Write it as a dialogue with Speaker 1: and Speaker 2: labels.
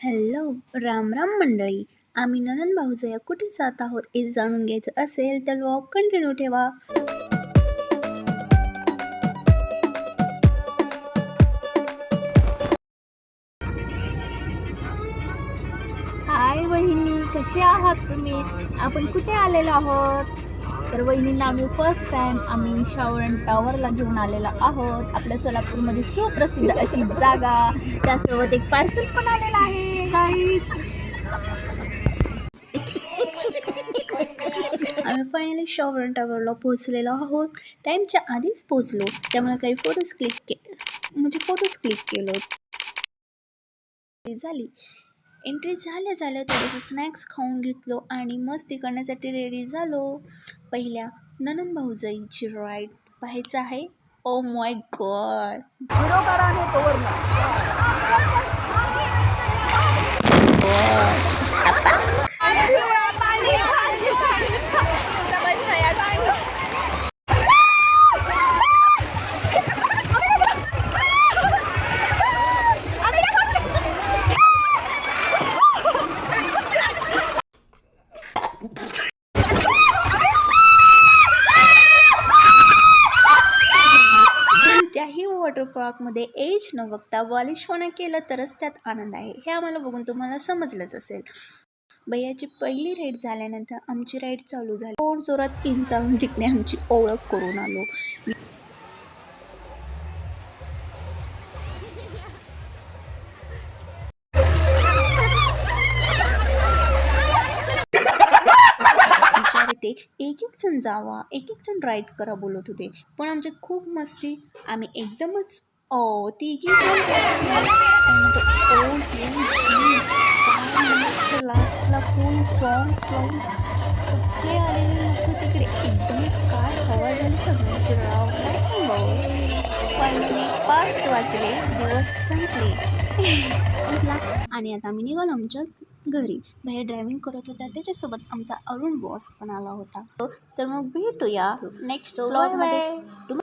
Speaker 1: Hello, Ram Ram मंडळी. आम्ही ननंद भाऊजया कुठे जात आहोत हे जाणून घ्यायचं असेल तर व्लॉग कंटिन्यू ठेवा.
Speaker 2: हाय वहिनी, कसे आहात तुम्ही? आपण कुठे आलेलो आहोत? तर वहिनींना आम्ही फर्स्ट टाइम आम्ही शावरण टॉवरला घेऊन आलेलो आहोत. आपल्या सोलापूरमध्ये सुप्रसिद्ध अशी जागा, त्यासोबत एक पार्सल पण आलेलं आहे गाईज.
Speaker 1: आम्ही फायनली शावरण टावरला पोहोचलेलो आहोत. टाईमच्या आधीच पोहोचलो, त्यामुळे काही फोटोज क्लिक केलो. झाली एंट्री झाल्या थोडंसं स्नॅक्स खाऊन घेतलो आणि मस्ती करण्यासाठी रेडी झालो. पहिल्या ननंद भाऊजाईची राईड पाहायचं आहे. ओ माय गॉड, त्याही वॉटर पार्कमध्ये एज न बघता बालिशपणा केलं तरच त्यात आनंद आहे, हे आम्हाला बघून तुम्हाला समजलंच असेल. भैयाची पहिली राईड झाल्यानंतर आमची राईड चालू झाली. जोर जोरात किंचाळून तिकडे आमची ओळख करून आलो. ते एक जण जावा, एक जण राईड करा बोलत होते, पण आमच्यात खूप मस्ती. आम्ही एकदमच तिघी लास्टला फुल सॉंग्स लावून सगळे आलेले लोक तिकडे एकदमच काय हवा झाली सगळ्यांची राव, काय सांगावं. फायनली 5 वाजले, दिवस संपला आणि आता आम्ही निघालो आमच्या घरी. भैया ड्रायव्हिंग करत होता, त्याच्यासोबत आमचा अरुण बॉस पण आला होता. तर मग भेटूया नेक्स्ट व्लॉगमध्ये.